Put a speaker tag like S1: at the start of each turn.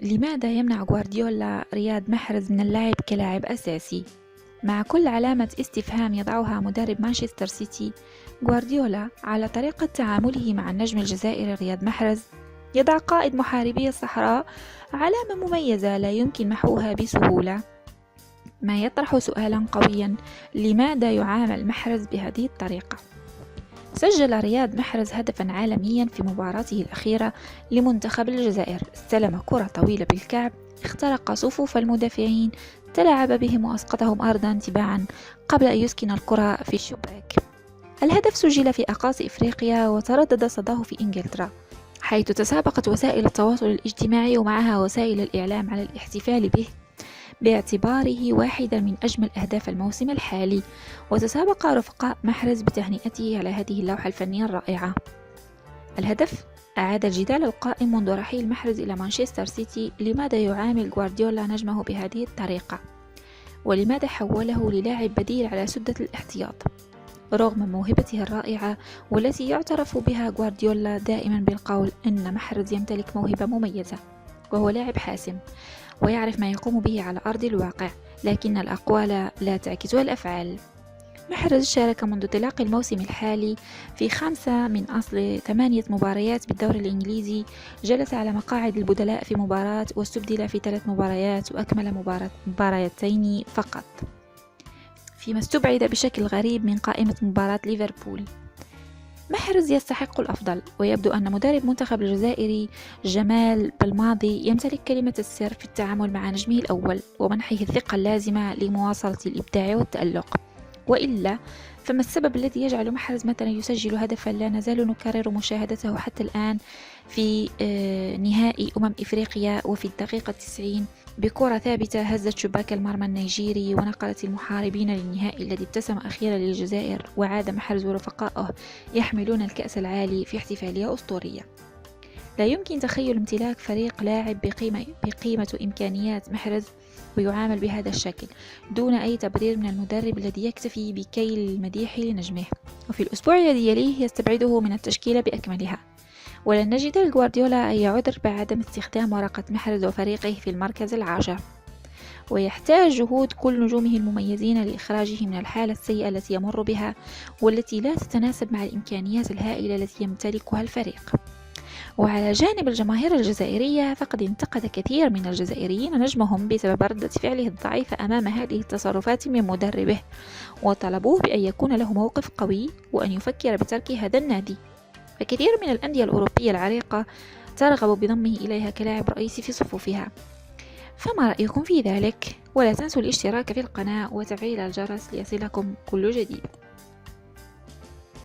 S1: لماذا يمنع غوارديولا رياض محرز من اللعب كلاعب أساسي؟ مع كل علامة استفهام يضعها مدرب مانشستر سيتي، غوارديولا على طريقة تعامله مع النجم الجزائري رياض محرز يضع قائد محاربي الصحراء علامة مميزة لا يمكن محوها بسهولة، ما يطرح سؤالا قويا: لماذا يعامل محرز بهذه الطريقة؟ سجل رياض محرز هدفا عالميا في مباراته الأخيرة لمنتخب الجزائر. استلم كرة طويلة بالكعب، اخترق صفوف المدافعين، تلاعب بهم وأسقطهم أرضا تباعا قبل أن يسكن الكرة في الشباك. الهدف سجل في أقاصي إفريقيا وتردد صداه في إنجلترا، حيث تسابقت وسائل التواصل الاجتماعي ومعها وسائل الإعلام على الاحتفال به باعتباره واحدا من أجمل أهداف الموسم الحالي، وتسابق رفقاء محرز بتهنئته على هذه اللوحة الفنية الرائعة. الهدف أعاد الجدال القائم منذ رحيل محرز إلى مانشستر سيتي: لماذا يعامل غوارديولا نجمه بهذه الطريقة؟ ولماذا حوله للاعب بديل على سدة الاحتياط؟ رغم موهبته الرائعة والتي يعترف بها غوارديولا دائما بالقول أن محرز يمتلك موهبة مميزة، وهو لاعب حاسم ويعرف ما يقوم به على أرض الواقع، لكن الأقوال لا تعكسها الأفعال. محرز شارك منذ انطلاق الموسم الحالي في 5 من أصل 8 مباريات بالدوري الإنجليزي، جلس على مقاعد البدلاء في مباراة واستبدل في 3 مباريات وأكمل مباراتين فقط، فيما استبعد بشكل غريب من قائمة مباراة ليفربول. محرز يستحق الأفضل، ويبدو أن مدرب منتخب الجزائري جمال بالماضي يمتلك كلمة السر في التعامل مع نجمه الأول ومنحه الثقة اللازمة لمواصلة الإبداع والتألق. وإلا فما السبب الذي يجعل محرز مثلا يسجل هدفا لا نزال نكرر مشاهدته حتى الآن في نهائي إفريقيا وفي الدقيقة 90 بكرة ثابتة هزت شباك المرمى النيجيري ونقلت المحاربين للنهائي الذي ابتسم أخيرا للجزائر، وعاد محرز ورفقائه يحملون الكأس العالي في احتفالية أسطورية. لا يمكن تخيل امتلاك فريق لاعب بقيمة إمكانيات محرز ويعامل بهذا الشكل دون أي تبرير من المدرب الذي يكتفي بكيل المديح لنجمه، وفي الأسبوع الذي يليه يستبعده من التشكيلة بأكملها. ولن نجد لغوارديولا أي عذر بعدم استخدام ورقة محرز وفريقه في المركز العاشر، ويحتاج جهود كل نجومه المميزين لإخراجه من الحالة السيئة التي يمر بها والتي لا تتناسب مع الإمكانيات الهائلة التي يمتلكها الفريق. وعلى جانب الجماهير الجزائرية، فقد انتقد كثير من الجزائريين نجمهم بسبب ردة فعله الضعيفة أمام هذه التصرفات من مدربه، وطلبوه بأن يكون له موقف قوي وأن يفكر بترك هذا النادي. فكثير من الأندية الأوروبية العريقة ترغب بضمه إليها كلاعب رئيسي في صفوفها. فما رأيكم في ذلك؟ ولا تنسوا الاشتراك في القناة وتفعيل الجرس ليصلكم كل جديد.